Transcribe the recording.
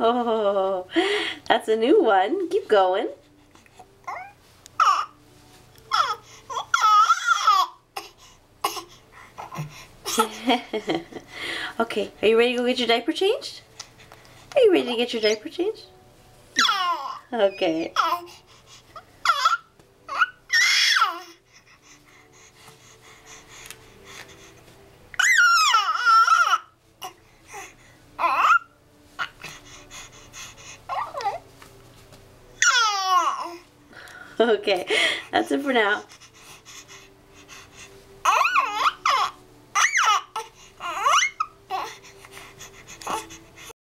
Oh, that's a new one. Keep going. Okay, are you ready to go get your diaper changed? Are you ready to get your diaper changed? Okay. Okay, that's it for now.